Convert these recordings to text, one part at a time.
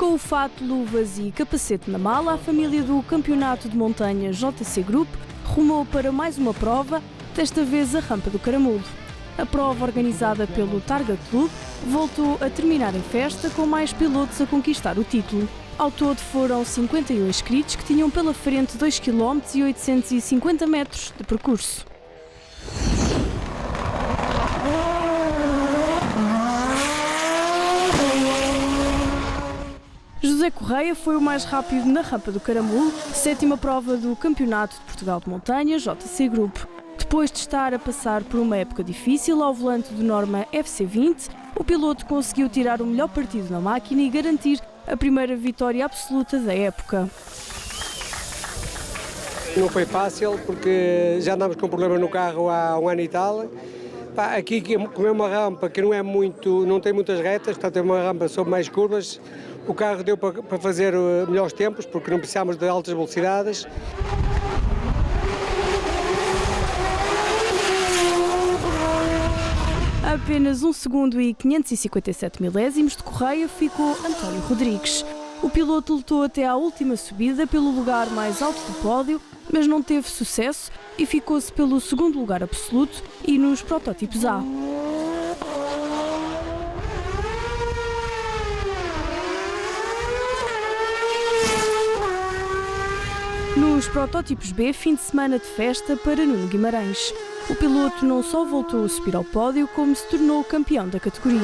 Com o fato, luvas e capacete na mala, a família do campeonato de montanha JC Group rumou para mais uma prova, desta vez a Rampa do Caramulo. A prova, organizada pelo Targa Club, voltou a terminar em festa, com mais pilotos a conquistar o título. Ao todo foram 51 inscritos que tinham pela frente 2 km e 850 metros de percurso. José Correia foi o mais rápido na Rampa do Caramulo, sétima prova do Campeonato de Portugal de Montanha JC Group. Depois de estar a passar por uma época difícil ao volante do Norma FC20, o piloto conseguiu tirar o melhor partido na máquina e garantir a primeira vitória absoluta da época. Não foi fácil porque já andámos com problema no carro há um ano e tal. Aqui, como é uma rampa que não tem muitas retas, portanto é uma rampa sob mais curvas, o carro deu para fazer melhores tempos porque não precisávamos de altas velocidades. A apenas 1 segundo e 557 milésimos de Correia ficou António Rodrigues. O piloto lutou até à última subida pelo lugar mais alto do pódio, mas não teve sucesso e ficou-se pelo segundo lugar absoluto e nos protótipos A. Nos protótipos B, fim de semana de festa para Nuno Guimarães. O piloto não só voltou a subir ao pódio, como se tornou campeão da categoria.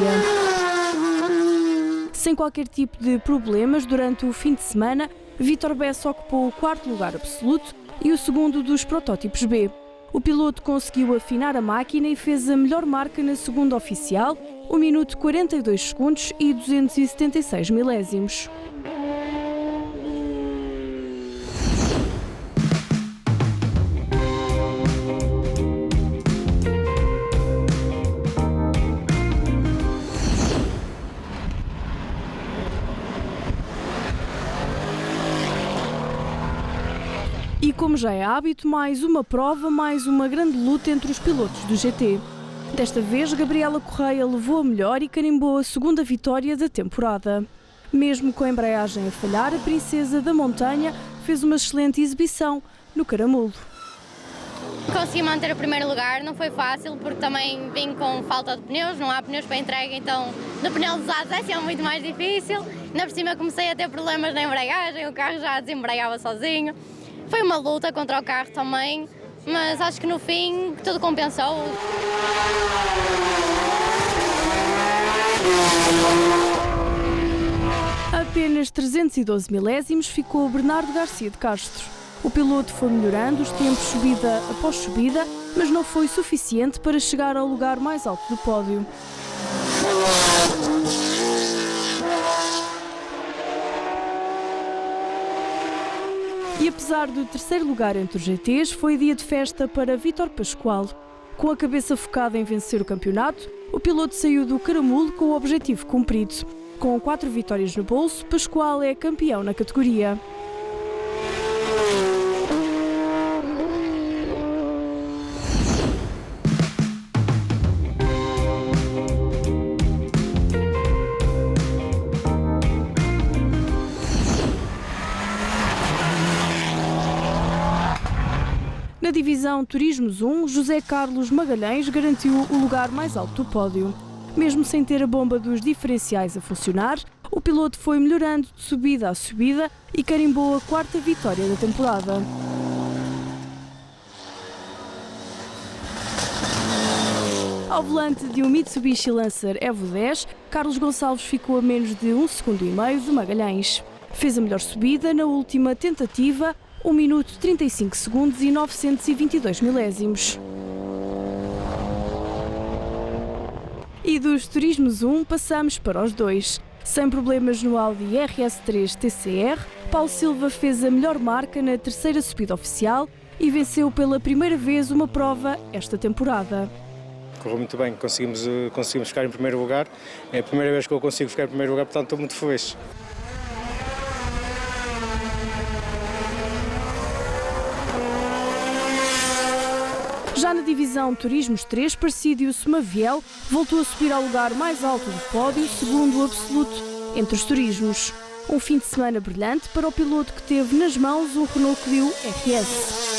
Sem qualquer tipo de problemas, durante o fim de semana, Vítor Bessa ocupou o quarto lugar absoluto e o segundo dos protótipos B. O piloto conseguiu afinar a máquina e fez a melhor marca na segunda oficial, 1 minuto 42 segundos e 276 milésimos. E como já é hábito, mais uma prova, mais uma grande luta entre os pilotos do GT. Desta vez, Gabriela Correia levou a melhor e carimbou a segunda vitória da temporada. Mesmo com a embreagem a falhar, a princesa da montanha fez uma excelente exibição no Caramulo. Consegui manter o primeiro lugar, não foi fácil porque também vim com falta de pneus, não há pneus para entrega, então no pneu usado é muito mais difícil. Ainda por cima comecei a ter problemas na embreagem, o carro já desembreava sozinho. Foi uma luta contra o carro também, mas acho que no fim tudo compensou. A apenas 312 milésimos ficou Bernardo Garcia de Castro. O piloto foi melhorando os tempos subida após subida, mas não foi suficiente para chegar ao lugar mais alto do pódio. E apesar do terceiro lugar entre os GTs, foi dia de festa para Vítor Pascoal. Com a cabeça focada em vencer o campeonato, o piloto saiu do Caramulo com o objetivo cumprido. Com 4 vitórias no bolso, Pascoal é campeão na categoria. Na divisão Turismos 1, José Carlos Magalhães garantiu o lugar mais alto do pódio. Mesmo sem ter a bomba dos diferenciais a funcionar, o piloto foi melhorando de subida a subida e carimbou a 4ª vitória da temporada. Ao volante de um Mitsubishi Lancer Evo 10, Carlos Gonçalves ficou a menos de 1,5 segundos de Magalhães. Fez a melhor subida na última tentativa, 1 minuto 35 segundos e 922 milésimos. E dos Turismos 1 passamos para os 2. Sem problemas no Audi RS3 TCR, Paulo Silva fez a melhor marca na terceira subida oficial e venceu pela primeira vez uma prova esta temporada. Correu muito bem, conseguimos ficar em primeiro lugar. É a primeira vez que eu consigo ficar em primeiro lugar, portanto estou muito feliz. Já na divisão Turismos 3, Parcídio Somaviel voltou a subir ao lugar mais alto do pódio, segundo o absoluto entre os turismos. Um fim de semana brilhante para o piloto que teve nas mãos um Renault Clio RS.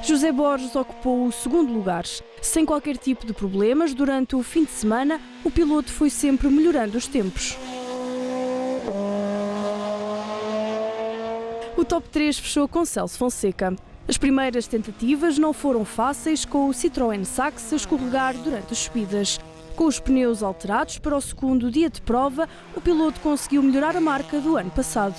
José Borges ocupou o segundo lugar. Sem qualquer tipo de problemas, durante o fim de semana, o piloto foi sempre melhorando os tempos. O top 3 fechou com Celso Fonseca. As primeiras tentativas não foram fáceis, com o Citroën Saxo a escorregar durante as subidas. Com os pneus alterados para o segundo dia de prova, o piloto conseguiu melhorar a marca do ano passado.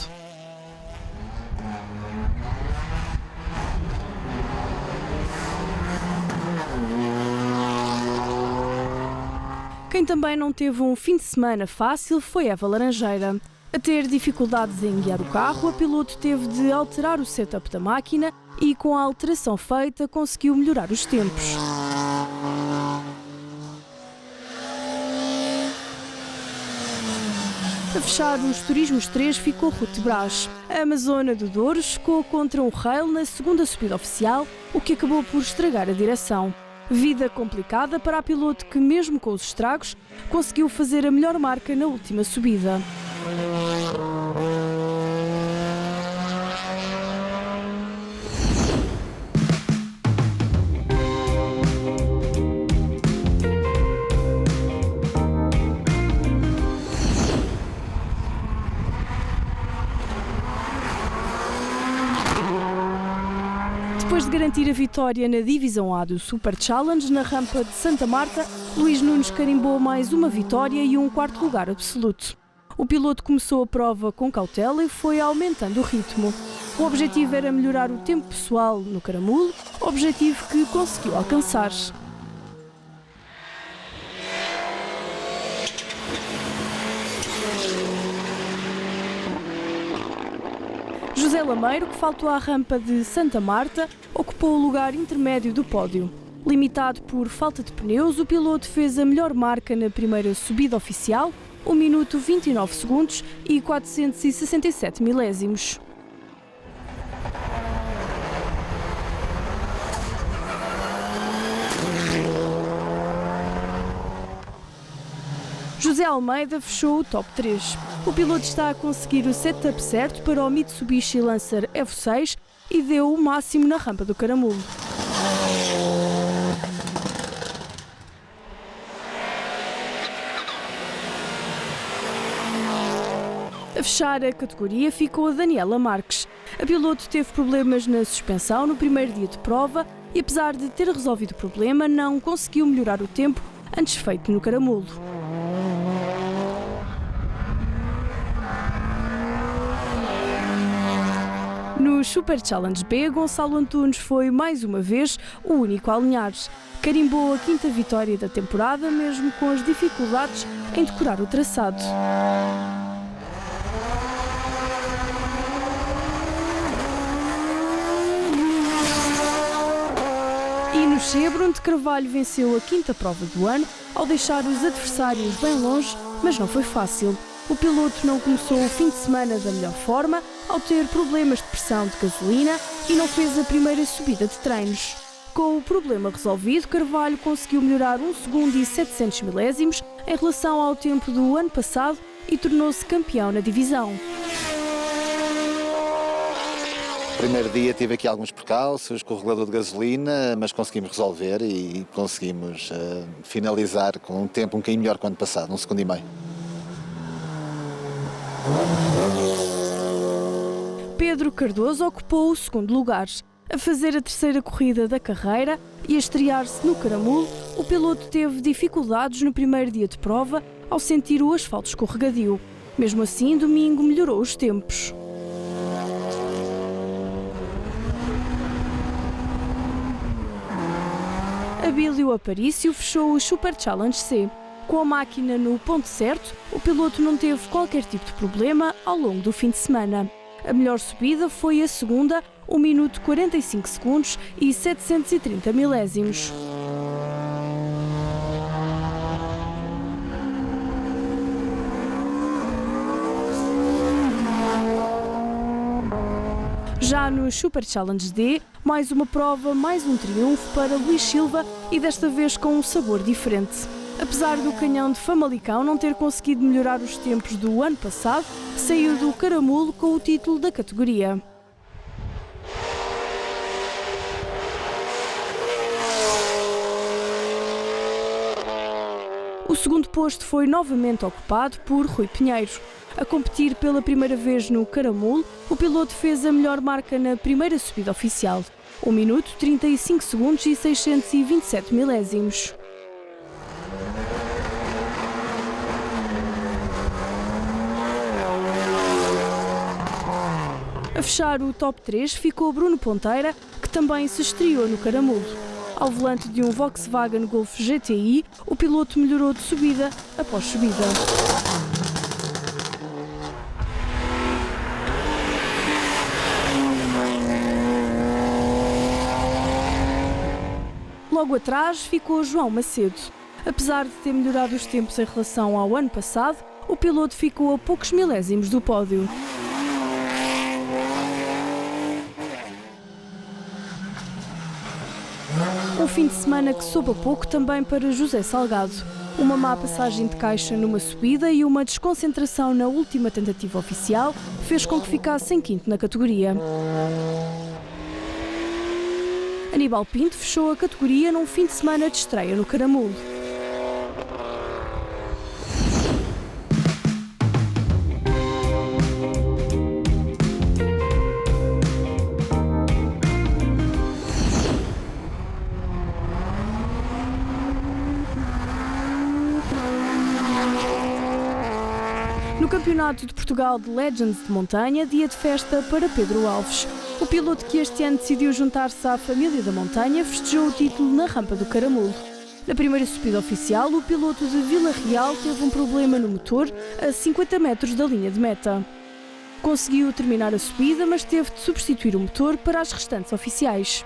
Quem também não teve um fim de semana fácil foi Eva Laranjeira. A ter dificuldades em guiar o carro, a piloto teve de alterar o setup da máquina e, com a alteração feita, conseguiu melhorar os tempos. A fechar os Turismos 3 ficou Ruth Brás. A Amazona do Douro chocou contra um rail na segunda subida oficial, o que acabou por estragar a direção. Vida complicada para a piloto que, mesmo com os estragos, conseguiu fazer a melhor marca na última subida. Depois de garantir a vitória na Divisão A do Super Challenge, na rampa de Santa Marta, Luís Nunes carimbou mais uma vitória e um quarto lugar absoluto. O piloto começou a prova com cautela e foi aumentando o ritmo. O objetivo era melhorar o tempo pessoal no Caramulo, objetivo que conseguiu alcançar. José Lameiro, que faltou à rampa de Santa Marta, ocupou o lugar intermédio do pódio. Limitado por falta de pneus, o piloto fez a melhor marca na primeira subida oficial, 1 minuto 29 segundos e 467 milésimos. José Almeida fechou o top 3. O piloto está a conseguir o setup certo para o Mitsubishi Lancer Evo 6 e deu o máximo na rampa do Caramulo. A fechar a categoria ficou a Daniela Marques. A piloto teve problemas na suspensão no primeiro dia de prova e, apesar de ter resolvido o problema, não conseguiu melhorar o tempo antes feito no Caramulo. No Super Challenge B, Gonçalo Antunes foi mais uma vez o único a alinhar. Carimbou a 5ª vitória da temporada, mesmo com as dificuldades em decorar o traçado. E no Che, Bruno de Carvalho venceu a 5ª prova do ano ao deixar os adversários bem longe, mas não foi fácil. O piloto não começou o fim de semana da melhor forma, ao ter problemas de pressão de gasolina e não fez a primeira subida de treinos. Com o problema resolvido, Carvalho conseguiu melhorar 1 segundo e 700 milésimos em relação ao tempo do ano passado e tornou-se campeão na divisão. No primeiro dia tive aqui alguns percalços com o regulador de gasolina, mas conseguimos resolver e conseguimos finalizar com um tempo um bocadinho melhor que o ano passado, 1 segundo e meio. Pedro Cardoso ocupou o segundo lugar. A fazer a terceira corrida da carreira e a estrear-se no Caramulo, o piloto teve dificuldades no primeiro dia de prova ao sentir o asfalto escorregadio. Mesmo assim, domingo melhorou os tempos. Abílio Aparício fechou o Super Challenge C. Com a máquina no ponto certo, o piloto não teve qualquer tipo de problema ao longo do fim de semana. A melhor subida foi a segunda, 1 minuto 45 segundos e 730 milésimos. Já no Super Challenge D, mais uma prova, mais um triunfo para Luís Silva e desta vez com um sabor diferente. Apesar do canhão de Famalicão não ter conseguido melhorar os tempos do ano passado, saiu do caramulo com o título da categoria. O segundo posto foi novamente ocupado por Rui Pinheiro. A competir pela primeira vez no caramulo, o piloto fez a melhor marca na primeira subida oficial. 1 minuto, 35 segundos e 627 milésimos. A fechar o top 3 ficou Bruno Ponteira, que também se estreou no caramulo. Ao volante de um Volkswagen Golf GTI, o piloto melhorou de subida após subida. Logo atrás ficou João Macedo. Apesar de ter melhorado os tempos em relação ao ano passado, o piloto ficou a poucos milésimos do pódio. Um fim de semana que soube a pouco também para José Salgado. Uma má passagem de caixa numa subida e uma desconcentração na última tentativa oficial fez com que ficasse em quinto na categoria. Aníbal Pinto fechou a categoria num fim de semana de estreia no caramulo. No Campeonato de Portugal de Legends de Montanha, dia de festa para Pedro Alves. O piloto que este ano decidiu juntar-se à família da montanha festejou o título na rampa do caramulo. Na primeira subida oficial, o piloto de Vila Real teve um problema no motor a 50 metros da linha de meta. Conseguiu terminar a subida, mas teve de substituir o motor para as restantes oficiais.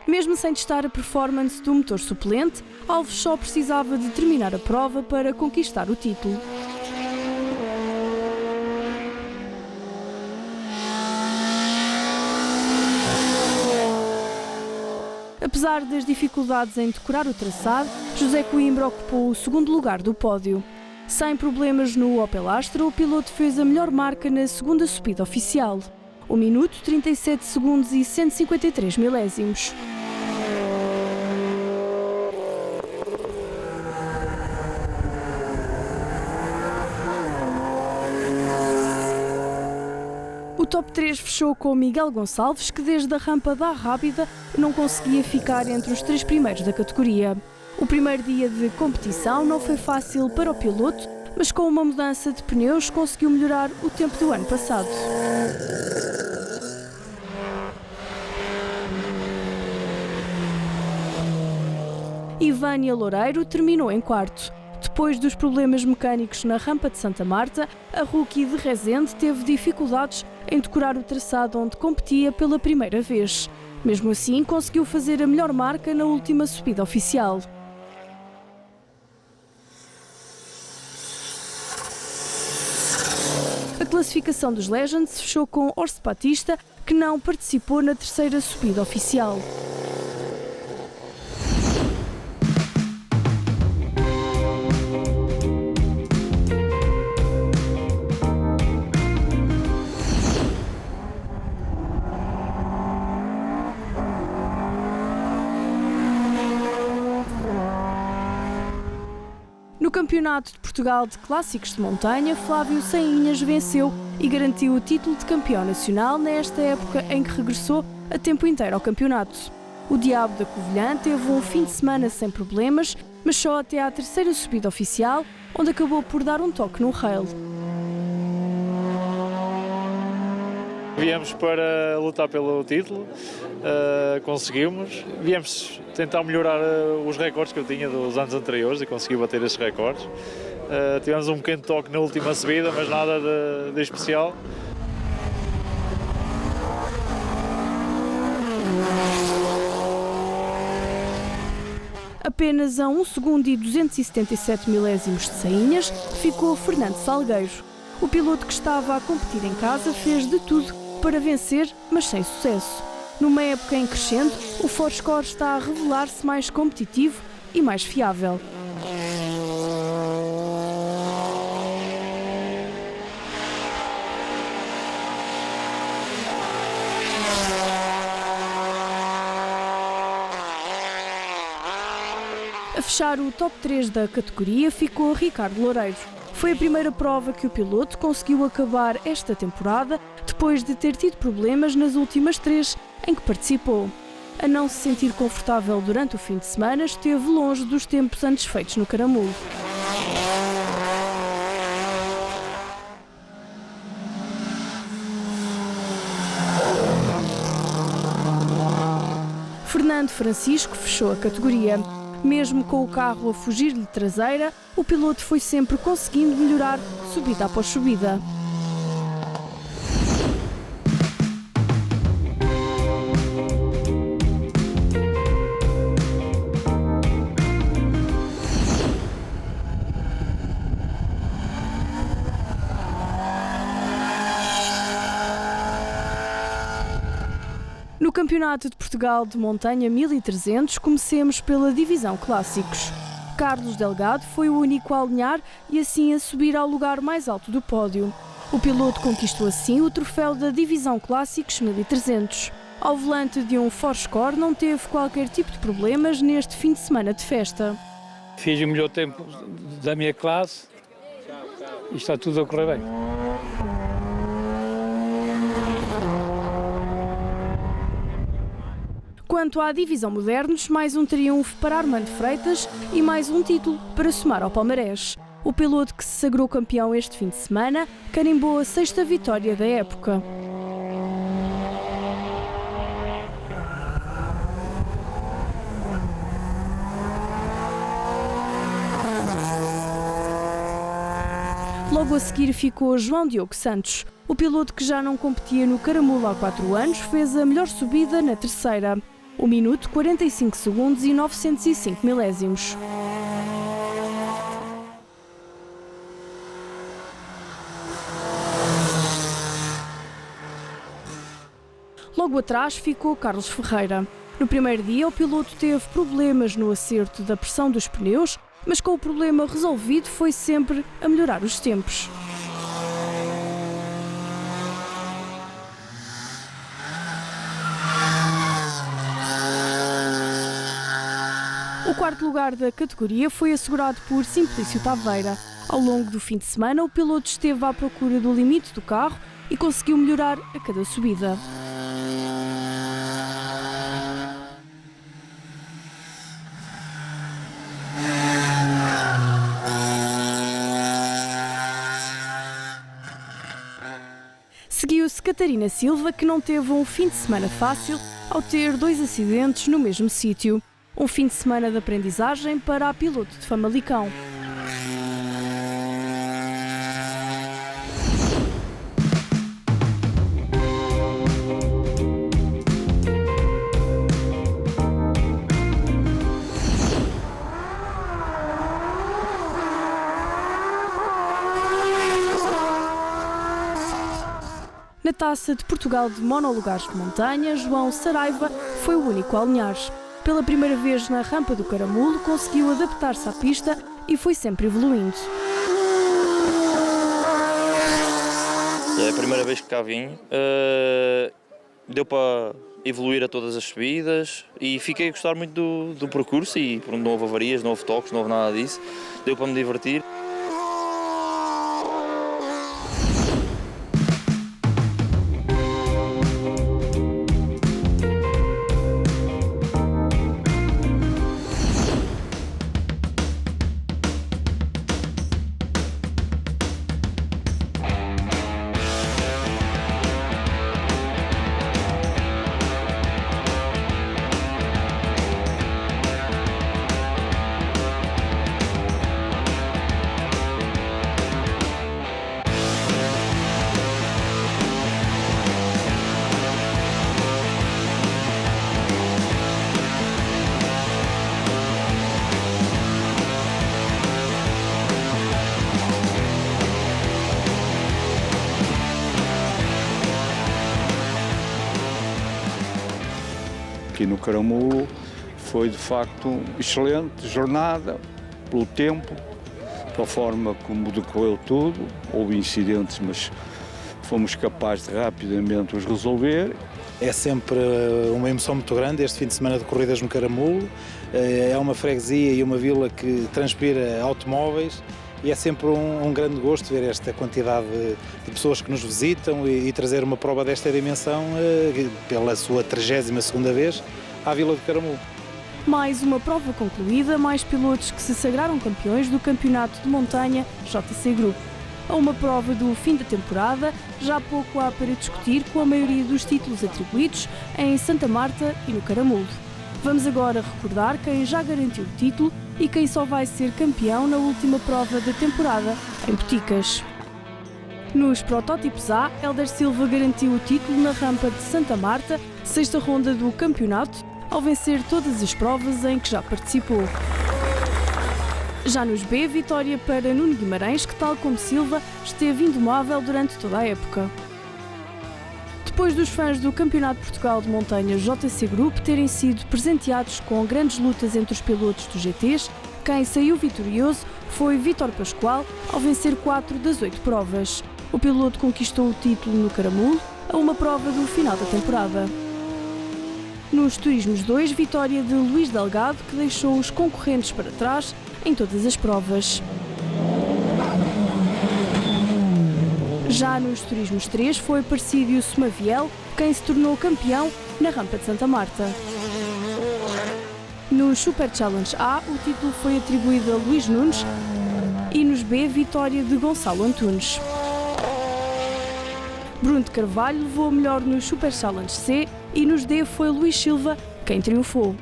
Mesmo sem testar a performance do motor suplente, Alves só precisava de terminar a prova para conquistar o título. Apesar das dificuldades em decorar o traçado, José Coimbra ocupou o segundo lugar do pódio. Sem problemas no Opel Astra, o piloto fez a melhor marca na segunda subida oficial. 1 minuto, 37 segundos e 153 milésimos. O top 3 fechou com Miguel Gonçalves, que desde a rampa da Rábida não conseguia ficar entre os 3 primeiros da categoria. O primeiro dia de competição não foi fácil para o piloto, mas com uma mudança de pneus conseguiu melhorar o tempo do ano passado. Ivânia Loureiro terminou em quarto. Depois dos problemas mecânicos na rampa de Santa Marta, a rookie de Rezende teve dificuldades em decorar o traçado onde competia pela primeira vez. Mesmo assim, conseguiu fazer a melhor marca na última subida oficial. A classificação dos Legends fechou com Horst Batista, que não participou na terceira subida oficial. No Campeonato de Portugal de Clássicos de Montanha, Flávio Sainhas venceu e garantiu o título de campeão nacional nesta época em que regressou a tempo inteiro ao campeonato. O Diabo da Covilhã teve um fim de semana sem problemas, mas só até à terceira subida oficial, onde acabou por dar um toque no rail. Viemos para lutar pelo título, conseguimos. Viemos tentar melhorar os recordes que eu tinha dos anos anteriores e consegui bater esses recordes. Tivemos um pequeno toque na última subida, mas nada de especial. Apenas a 1 segundo e 277 milésimos de Sainhas ficou Fernando Salgueiro. O piloto que estava a competir em casa fez de tudo para vencer, mas sem sucesso. Numa época em crescendo, o Fourscore está a revelar-se mais competitivo e mais fiável. A fechar o top 3 da categoria ficou Ricardo Loureiro. Foi a primeira prova que o piloto conseguiu acabar esta temporada, depois de ter tido problemas nas últimas 3 em que participou. A não se sentir confortável durante o fim de semana, esteve longe dos tempos antes feitos no Caramulo. Fernando Francisco fechou a categoria. Mesmo com o carro a fugir-lhe traseira, o piloto foi sempre conseguindo melhorar subida após subida. No Campeonato de Portugal de Montanha 1300, comecemos pela Divisão Clássicos. Carlos Delgado foi o único a alinhar e assim a subir ao lugar mais alto do pódio. O piloto conquistou assim o troféu da Divisão Clássicos 1300. Ao volante de um Fourscore não teve qualquer tipo de problemas neste fim de semana de festa. Fiz o melhor tempo da minha classe e está tudo a correr bem. Quanto à divisão modernos, mais um triunfo para Armando Freitas e mais um título para somar ao palmarés. O piloto que se sagrou campeão este fim de semana carimbou a 6ª vitória da época. Logo a seguir ficou João Diogo Santos. O piloto que já não competia no Caramulo há 4 anos fez a melhor subida na terceira. 1 minuto, 45 segundos e 905 milésimos. Logo atrás ficou Carlos Ferreira. No primeiro dia, o piloto teve problemas no acerto da pressão dos pneus, mas com o problema resolvido foi sempre a melhorar os tempos. O quarto lugar da categoria foi assegurado por Simplício Taveira. Ao longo do fim de semana, o piloto esteve à procura do limite do carro e conseguiu melhorar a cada subida. Seguiu-se Catarina Silva, que não teve um fim de semana fácil ao ter 2 acidentes no mesmo sítio. Um fim de semana de aprendizagem para a piloto de Famalicão. Na Taça de Portugal de monolugares de montanha, João Saraiva foi o único a alinhar. Pela primeira vez na rampa do Caramulo, conseguiu adaptar-se à pista e foi sempre evoluindo. É a primeira vez que cá vim, deu para evoluir a todas as subidas e fiquei a gostar muito do percurso e não houve avarias, não houve toques, não houve nada disso, deu para me divertir. aqui no Caramulo foi de facto excelente jornada, pelo tempo, pela forma como decorreu tudo. Houve incidentes, mas fomos capazes de rapidamente os resolver. É sempre uma emoção muito grande este fim de semana de corridas no Caramulo. É uma freguesia e uma vila que transpira automóveis e é sempre um grande gosto ver esta quantidade de pessoas que nos visitam e trazer uma prova desta dimensão pela sua 32ª vez à Vila do Caramulo. Mais uma prova concluída, mais pilotos que se sagraram campeões do Campeonato de Montanha JC Group. A uma prova do fim da temporada, já há pouco há para discutir com a maioria dos títulos atribuídos em Santa Marta e no Caramulo. Vamos agora recordar quem já garantiu o título e quem só vai ser campeão na última prova da temporada, em Boticas. Nos protótipos A, Hélder Silva garantiu o título na rampa de Santa Marta, 6ª ronda do campeonato, ao vencer todas as provas em que já participou. Já nos B, vitória para Nuno Guimarães, que tal como Silva, esteve indomável durante toda a época. Depois dos fãs do Campeonato de Portugal de Montanha JC Group terem sido presenteados com grandes lutas entre os pilotos dos GTs, quem saiu vitorioso foi Vítor Pascoal, ao vencer 4 das 8 provas. O piloto conquistou o título no Caramulo, a uma prova do final da temporada. Nos Turismos 2, vitória de Luís Delgado, que deixou os concorrentes para trás em todas as provas. Já nos Turismos 3 foi Parcídio Somaviel quem se tornou campeão na rampa de Santa Marta. No Super Challenge A, o título foi atribuído a Luís Nunes e nos B, vitória de Gonçalo Antunes. Bruno de Carvalho levou a melhor no Super Challenge C e nos D foi Luís Silva quem triunfou.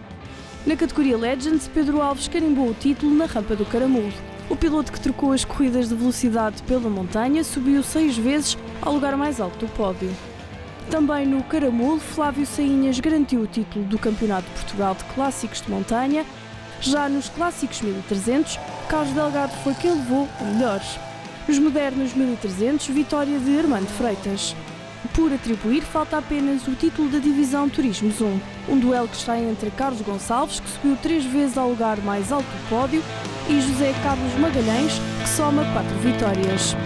Na categoria Legends, Pedro Alves carimbou o título na rampa do Caramulo. O piloto que trocou as corridas de velocidade pela montanha subiu 6 vezes ao lugar mais alto do pódio. Também no Caramulo, Flávio Sainhas garantiu o título do Campeonato de Portugal de Clássicos de Montanha. Já nos Clássicos 1300, Carlos Delgado foi quem levou a melhores. Nos Modernos 1300, vitória de Armando Freitas. Por atribuir, falta apenas o título da Divisão Turismos 1. Um duelo que está entre Carlos Gonçalves, que subiu 3 vezes ao lugar mais alto do pódio, e José Carlos Magalhães, que soma 4 vitórias.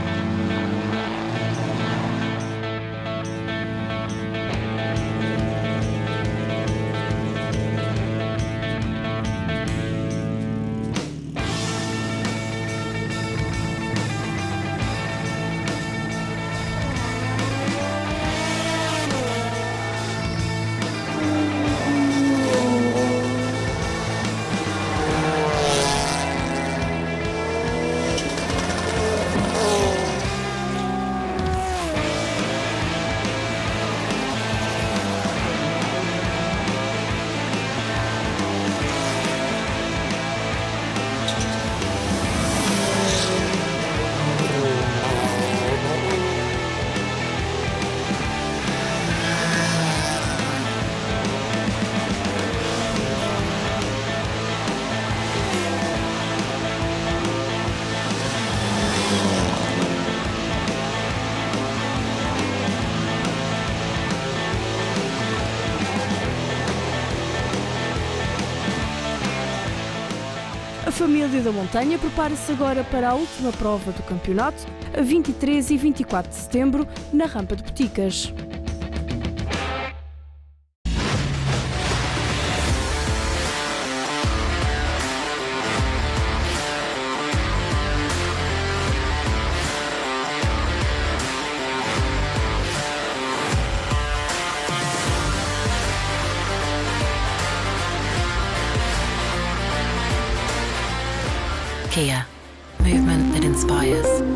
A família da montanha prepara-se agora para a última prova do campeonato, a 23 e 24 de setembro, na rampa de Boticas. Kia, movement that inspires.